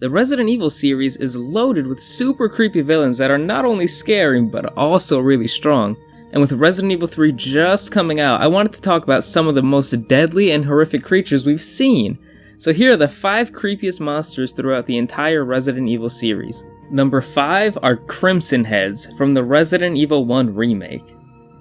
The Resident Evil series is loaded with super creepy villains that are not only scary, but also really strong. And with Resident Evil 3 just coming out, I wanted to talk about some of the most deadly and horrific creatures we've seen. So here are the 5 creepiest monsters throughout the entire Resident Evil series. Number 5 are Crimson Heads from the Resident Evil 1 remake.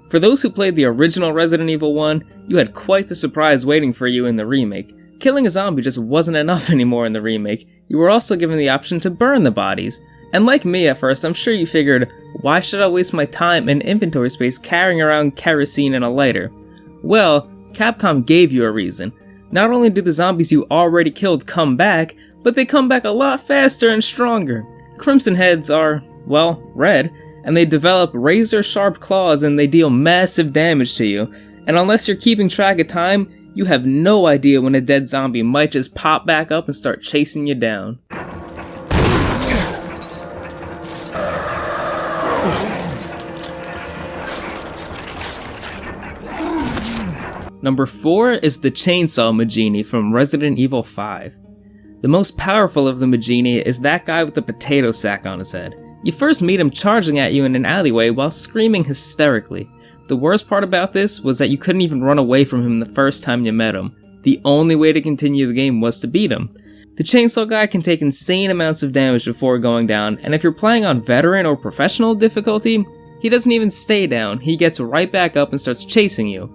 For those who played the original Resident Evil 1, you had quite the surprise waiting for you in the remake. Killing a zombie just wasn't enough anymore in the remake. You were also given the option to burn the bodies. And like me at first, I'm sure you figured, why should I waste my time and inventory space carrying around kerosene and a lighter? Well, Capcom gave you a reason. Not only do the zombies you already killed come back, but they come back a lot faster and stronger. Crimson Heads are, well, red, and they develop razor-sharp claws and they deal massive damage to you. And unless you're keeping track of time, you have no idea when a dead zombie might just pop back up and start chasing you down. Number 4 is the Chainsaw Majini from Resident Evil 5. The most powerful of the Majini is that guy with the potato sack on his head. You first meet him charging at you in an alleyway while screaming hysterically. The worst part about this was that you couldn't even run away from him the first time you met him. The only way to continue the game was to beat him. The chainsaw guy can take insane amounts of damage before going down, and if you're playing on veteran or professional difficulty, he doesn't even stay down, he gets right back up and starts chasing you.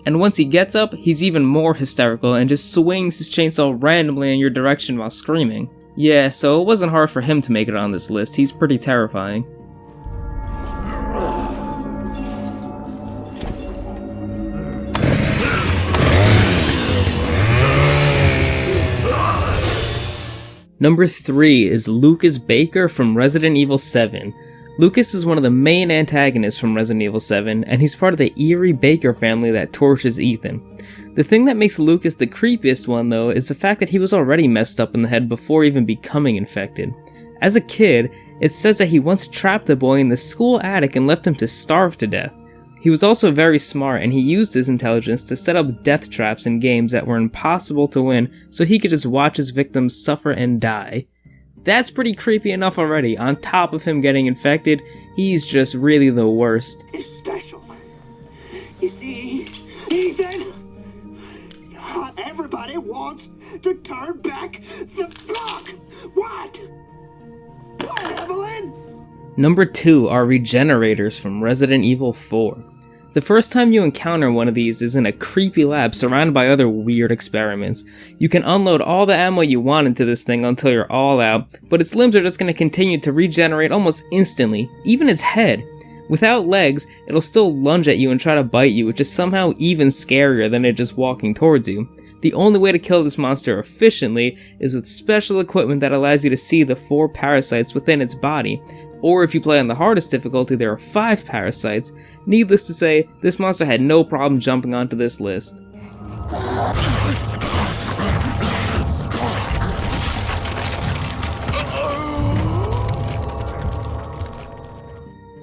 And once he gets up, he's even more hysterical and just swings his chainsaw randomly in your direction while screaming. Yeah, so it wasn't hard for him to make it on this list, he's pretty terrifying. Number 3 is Lukas Baker from Resident Evil 7. Lukas is one of the main antagonists from Resident Evil 7, and he's part of the eerie Baker family that tortures Ethan. The thing that makes Lukas the creepiest one, though, is the fact that he was already messed up in the head before even becoming infected. As a kid, it says that he once trapped a boy in the school attic and left him to starve to death. He was also very smart, and he used his intelligence to set up death traps in games that were impossible to win so he could just watch his victims suffer and die. That's pretty creepy enough already. On top of him getting infected, he's just really the worst. It's special. You see, Ethan, not everybody wants to turn back the clock. What? What, Evelyn? Number 2 are Regenerators from Resident Evil 4. The first time you encounter one of these is in a creepy lab surrounded by other weird experiments. You can unload all the ammo you want into this thing until you're all out, but its limbs are just going to continue to regenerate almost instantly, even its head. Without legs, it'll still lunge at you and try to bite you, which is somehow even scarier than it just walking towards you. The only way to kill this monster efficiently is with special equipment that allows you to see the 4 parasites within its body. Or if you play on the hardest difficulty, there are 5 parasites. Needless to say, this monster had no problem jumping onto this list.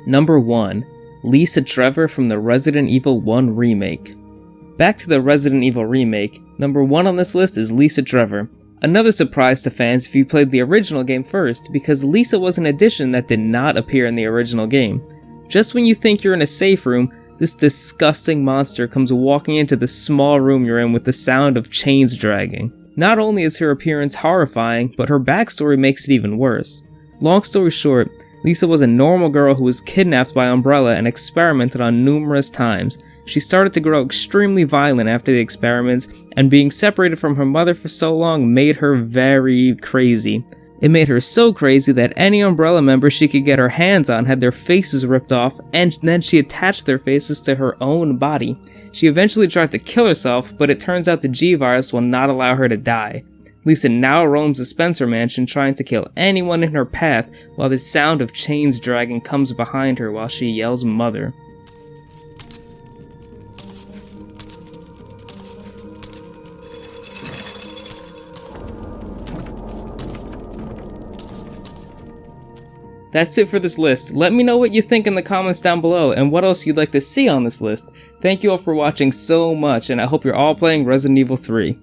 Number 1. Lisa Trevor from the Resident Evil 1 remake. Back to the Resident Evil remake, number 1 on this list is Lisa Trevor. Another surprise to fans if you played the original game first, because Lisa was an addition that did not appear in the original game. Just when you think you're in a safe room, this disgusting monster comes walking into the small room you're in with the sound of chains dragging. Not only is her appearance horrifying, but her backstory makes it even worse. Long story short, Lisa was a normal girl who was kidnapped by Umbrella and experimented on numerous times. She started to grow extremely violent after the experiments, and being separated from her mother for so long made her very crazy. It made her so crazy that any Umbrella member she could get her hands on had their faces ripped off, and then she attached their faces to her own body. She eventually tried to kill herself, but it turns out the G-Virus will not allow her to die. Lisa now roams the Spencer mansion trying to kill anyone in her path, while the sound of chains dragging comes behind her while she yells "Mother." That's it for this list. Let me know what you think in the comments down below and what else you'd like to see on this list. Thank you all for watching so much, and I hope you're all playing Resident Evil 3.